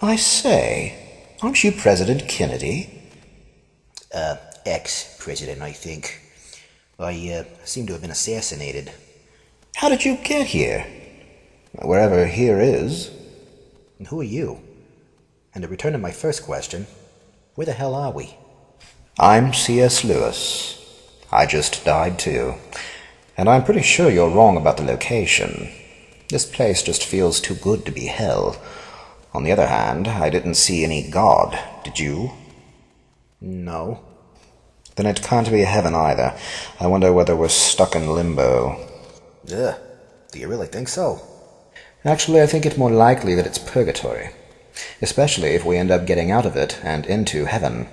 I say, aren't you President Kennedy? Ex-president, I think. I seem to have been assassinated. How did you get here? Wherever here is. And who are you? And to return to my first question, where the hell are we? I'm C.S. Lewis. I just died too. And I'm pretty sure you're wrong about the location. This place just feels too good to be hell. On the other hand, I didn't see any God, did you? No. Then it can't be heaven either. I wonder whether we're stuck in limbo. Ugh, do you really think so? Actually, I think it more likely that it's purgatory. Especially if we end up getting out of it and into heaven.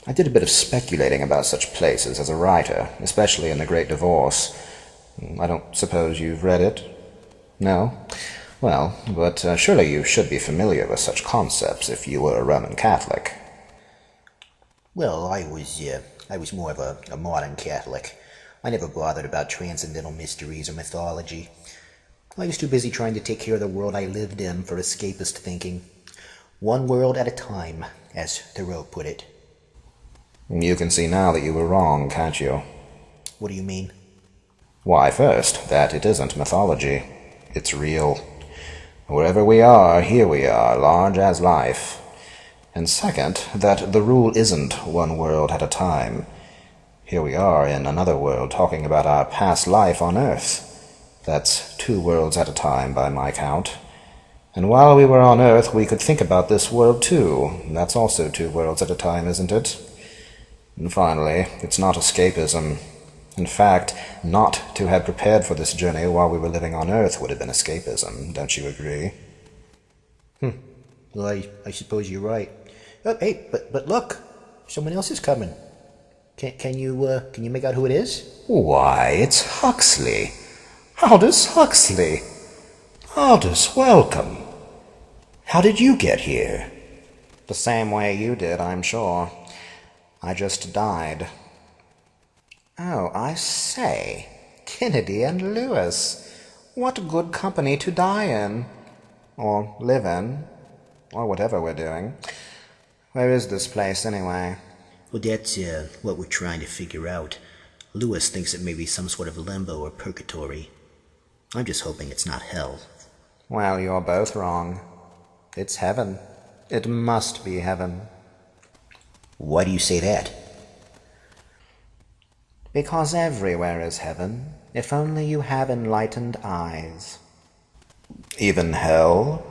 I did a bit of speculating about such places as a writer, especially in The Great Divorce. I don't suppose you've read it? No? Well, but surely you should be familiar with such concepts if you were a Roman Catholic. Well, I was more of a modern Catholic. I never bothered about transcendental mysteries or mythology. I was too busy trying to take care of the world I lived in for escapist thinking. One world at a time, as Thoreau put it. You can see now that you were wrong, can't you? What do you mean? Why, first, that it isn't mythology. It's real. Wherever we are, here we are, large as life. And second, that the rule isn't one world at a time. Here we are in another world talking about our past life on Earth. That's 2 worlds at a time by my count. And while we were on Earth, we could think about this world too. That's also 2 worlds at a time, isn't it? And finally, it's not escapism. In fact, not to have prepared for this journey while we were living on Earth would have been escapism, don't you agree? Well, I suppose you're right. Oh, hey, but look, someone else is coming. Can you make out who it is? Why, it's Huxley. Aldous Huxley. Aldous, welcome. How did you get here? The same way you did, I'm sure. I just died. Oh, I say, Kennedy and Lewis. What good company to die in. Or live in. Or whatever we're doing. Where is this place, anyway? Well, that's what we're trying to figure out. Lewis thinks it may be some sort of limbo or purgatory. I'm just hoping it's not hell. Well, you're both wrong. It's heaven. It must be heaven. Why do you say that? Because everywhere is heaven, if only you have enlightened eyes. Even hell?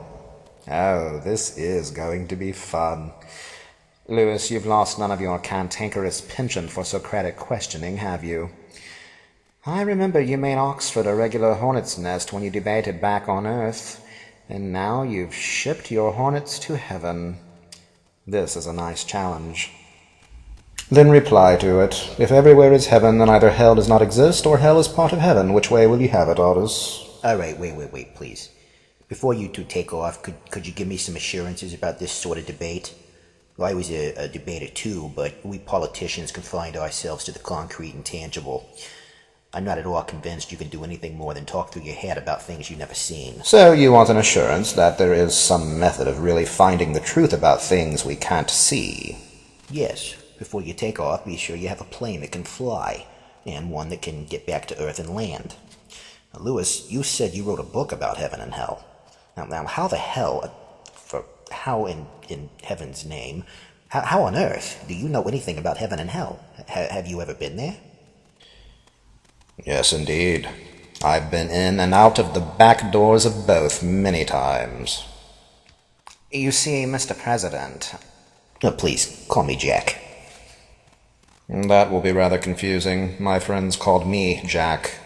Oh, this is going to be fun. Lewis, you've lost none of your cantankerous penchant for Socratic questioning, have you? I remember you made Oxford a regular hornet's nest when you debated back on Earth, and now you've shipped your hornets to heaven. This is a nice challenge. Then reply to it. If everywhere is heaven, then either hell does not exist, or hell is part of heaven. Which way will you have it, Aldous? All right, wait, please. Before you two take off, could you give me some assurances about this sort of debate? Well, I was a debater too, but we politicians confined ourselves to the concrete and tangible. I'm not at all convinced you can do anything more than talk through your head about things you've never seen. So you want an assurance that there is some method of really finding the truth about things we can't see? Yes. Before you take off, be sure you have a plane that can fly, and one that can get back to Earth and land. Now, Lewis, you said you wrote a book about heaven and hell. Now how the hell, how in heaven's name, how on earth do you know anything about heaven and hell? Have you ever been there? Yes, indeed. I've been in and out of the back doors of both many times. You see, Mr. President... Please, call me Jack. That will be rather confusing. My friends called me Jack.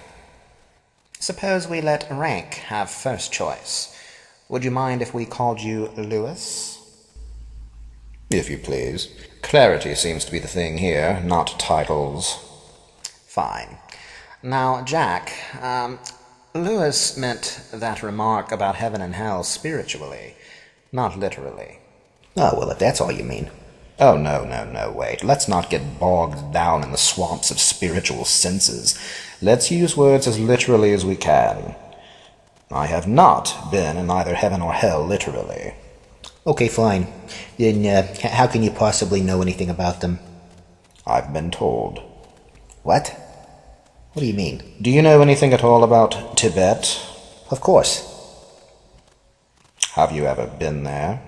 Suppose we let rank have first choice. Would you mind if we called you Lewis? If you please. Clarity seems to be the thing here, not titles. Fine. Now, Jack, Lewis meant that remark about heaven and hell spiritually, not literally. Oh, well, if that's all you mean. Oh, no, wait. Let's not get bogged down in the swamps of spiritual senses. Let's use words as literally as we can. I have not been in either heaven or hell literally. Okay, fine. Then how can you possibly know anything about them? I've been told. What? What do you mean? Do you know anything at all about Tibet? Of course. Have you ever been there?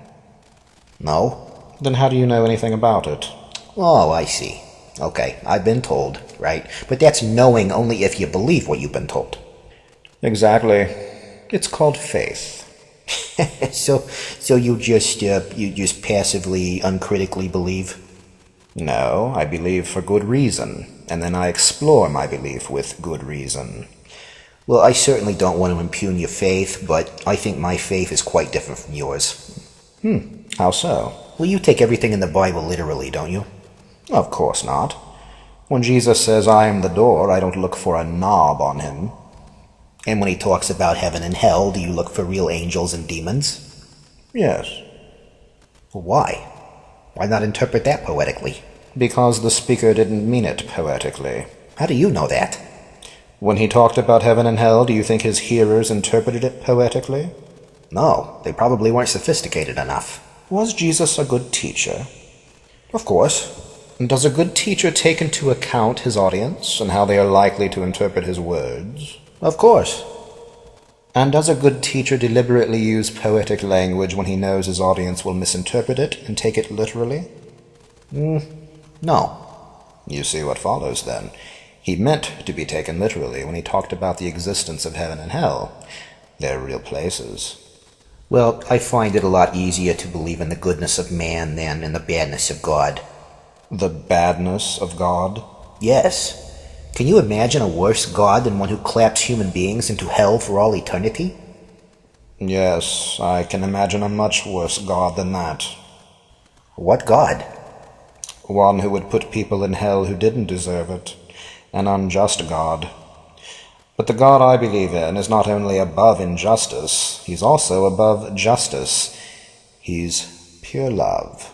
No. Then how do you know anything about it? Oh, I see. Okay, I've been told, right? But that's knowing only if you believe what you've been told. Exactly. It's called faith. So you just passively, uncritically believe? No, I believe for good reason, and then I explore my belief with good reason. Well, I certainly don't want to impugn your faith, but I think my faith is quite different from yours. How so? Well, you take everything in the Bible literally, don't you? Of course not. When Jesus says, "I am the door," I don't look for a knob on him. And when he talks about heaven and hell, do you look for real angels and demons? Yes. Well, why? Why not interpret that poetically? Because the speaker didn't mean it poetically. How do you know that? When he talked about heaven and hell, do you think his hearers interpreted it poetically? No, they probably weren't sophisticated enough. Was Jesus a good teacher? Of course. And does a good teacher take into account his audience and how they are likely to interpret his words? Of course. And does a good teacher deliberately use poetic language when he knows his audience will misinterpret it and take it literally? No. You see what follows, then. He meant to be taken literally when he talked about the existence of heaven and hell. They're real places. Well, I find it a lot easier to believe in the goodness of man than in the badness of God. The badness of God? Yes. Can you imagine a worse God than one who claps human beings into hell for all eternity? Yes, I can imagine a much worse God than that. What God? One who would put people in hell who didn't deserve it. An unjust God. But the God I believe in is not only above injustice, he's also above justice. He's pure love.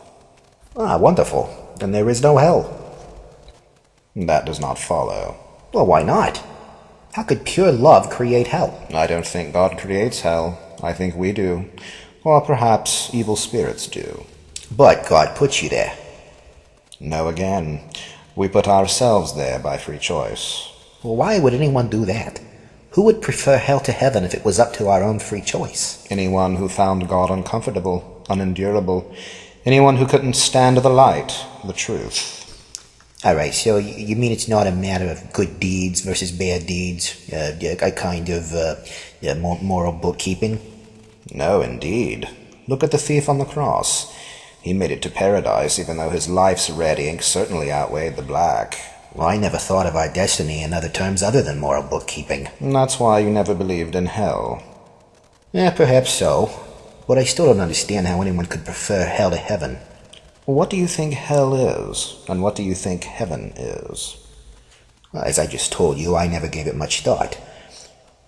Ah, wonderful. Then there is no hell. That does not follow. Well, why not? How could pure love create hell? I don't think God creates hell. I think we do. Or perhaps evil spirits do. But God puts you there. No, again. We put ourselves there by free choice. Well, why would anyone do that? Who would prefer hell to heaven if it was up to our own free choice? Anyone who found God uncomfortable, unendurable. Anyone who couldn't stand the light, the truth. All right, so you mean it's not a matter of good deeds versus bad deeds, a kind of moral bookkeeping? No, indeed. Look at the thief on the cross. He made it to paradise, even though his life's red ink certainly outweighed the black. Well, I never thought of our destiny in other terms other than moral bookkeeping. And that's why you never believed in hell. Yeah, perhaps so. But I still don't understand how anyone could prefer hell to heaven. What do you think hell is, and what do you think heaven is? Well, as I just told you, I never gave it much thought.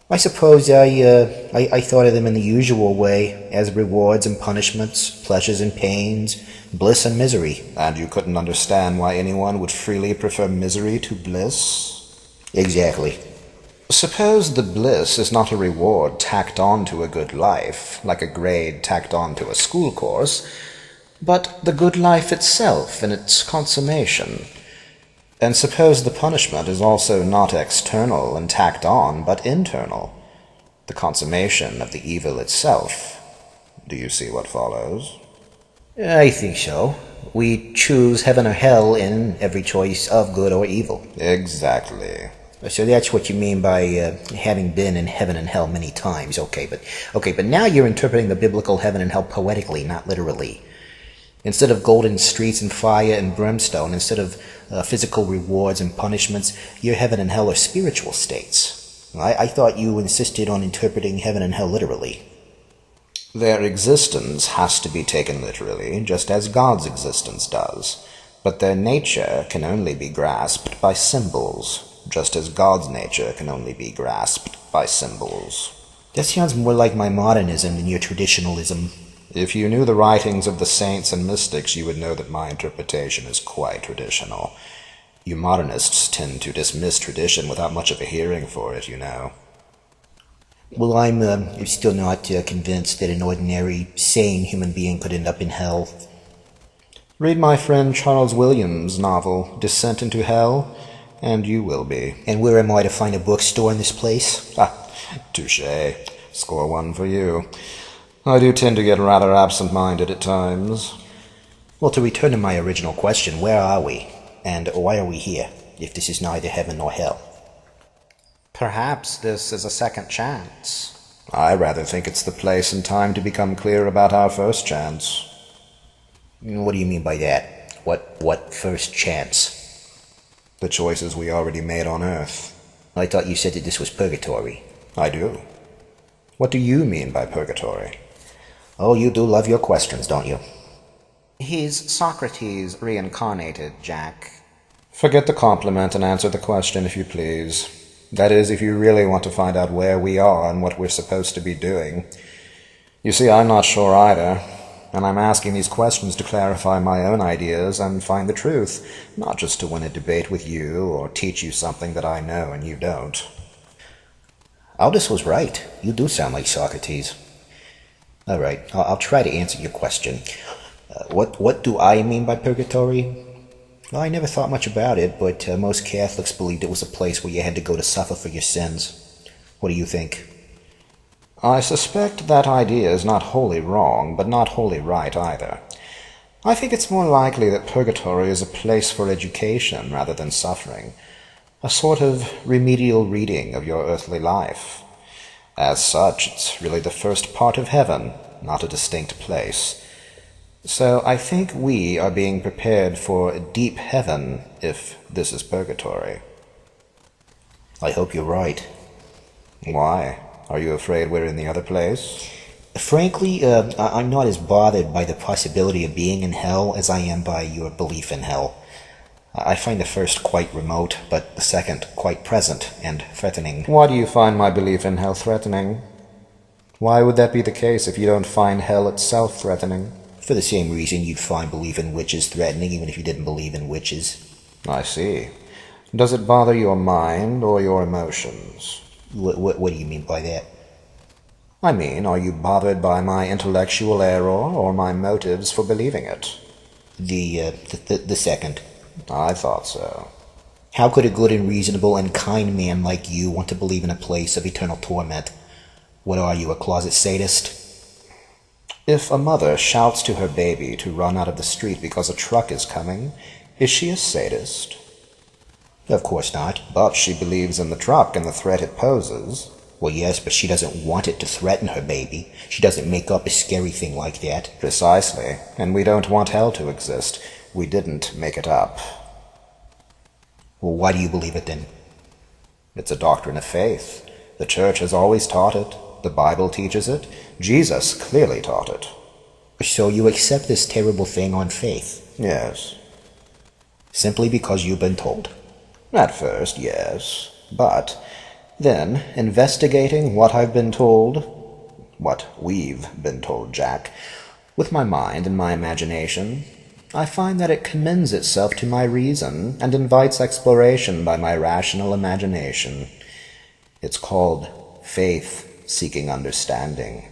I suppose I thought of them in the usual way, as rewards and punishments, pleasures and pains, bliss and misery. And you couldn't understand why anyone would freely prefer misery to bliss? Exactly. Suppose the bliss is not a reward tacked on to a good life, like a grade tacked on to a school course, but the good life itself in its consummation. And suppose the punishment is also not external and tacked on, but internal, the consummation of the evil itself. Do you see what follows? I think so. We choose heaven or hell in every choice of good or evil. Exactly. So that's what you mean by having been in heaven and hell many times. Okay, but now you're interpreting the biblical heaven and hell poetically, not literally. Instead of golden streets and fire and brimstone, instead of physical rewards and punishments, your heaven and hell are spiritual states. I thought you insisted on interpreting heaven and hell literally. Their existence has to be taken literally, just as God's existence does. But their nature can only be grasped by symbols, just as God's nature can only be grasped by symbols. That sounds more like my modernism than your traditionalism. If you knew the writings of the saints and mystics, you would know that my interpretation is quite traditional. You modernists tend to dismiss tradition without much of a hearing for it, you know. Well, I'm still not convinced that an ordinary, sane human being could end up in hell. Read my friend Charles Williams' novel, Descent into Hell, and you will be. And where am I to find a bookstore in this place? Ah, touché. Score one for you. I do tend to get rather absent-minded at times. Well, to return to my original question, where are we? And why are we here, if this is neither heaven nor hell? Perhaps this is a second chance. I rather think it's the place and time to become clear about our first chance. What do you mean by that? What first chance? The choices we already made on Earth. I thought you said that this was purgatory. I do. What do you mean by purgatory? Oh, you do love your questions, don't you? He's Socrates reincarnated, Jack. Forget the compliment and answer the question, if you please. That is, if you really want to find out where we are and what we're supposed to be doing. You see, I'm not sure either, and I'm asking these questions to clarify my own ideas and find the truth, not just to win a debate with you or teach you something that I know and you don't. Aldous was right. You do sound like Socrates. All right, I'll try to answer your question. What do I mean by purgatory? Well, I never thought much about it, but most Catholics believed it was a place where you had to go to suffer for your sins. What do you think? I suspect that idea is not wholly wrong, but not wholly right either. I think it's more likely that purgatory is a place for education rather than suffering, a sort of remedial reading of your earthly life. As such, it's really the first part of heaven, not a distinct place. So I think we are being prepared for deep heaven if this is purgatory. I hope you're right. Why? Are you afraid we're in the other place? Frankly, I'm not as bothered by the possibility of being in hell as I am by your belief in hell. I find the first quite remote, but the second quite present and threatening. Why do you find my belief in hell threatening? Why would that be the case if you don't find hell itself threatening? For the same reason you'd find belief in witches threatening even if you didn't believe in witches. I see. Does it bother your mind or your emotions? What do you mean by that? I mean, are you bothered by my intellectual error or my motives for believing it? The second. I thought so. How could a good and reasonable and kind man like you want to believe in a place of eternal torment? What are you, a closet sadist? If a mother shouts to her baby to run out of the street because a truck is coming, is she a sadist? Of course not. But she believes in the truck and the threat it poses. Well, yes, but she doesn't want it to threaten her baby. She doesn't make up a scary thing like that. Precisely. And we don't want hell to exist. We didn't make it up. Well, why do you believe it then? It's a doctrine of faith. The Church has always taught it. The Bible teaches it. Jesus clearly taught it. So you accept this terrible thing on faith? Yes. Simply because you've been told? At first, yes. But then, investigating what I've been told, what we've been told, Jack, with my mind and my imagination, I find that it commends itself to my reason and invites exploration by my rational imagination. It's called faith seeking understanding.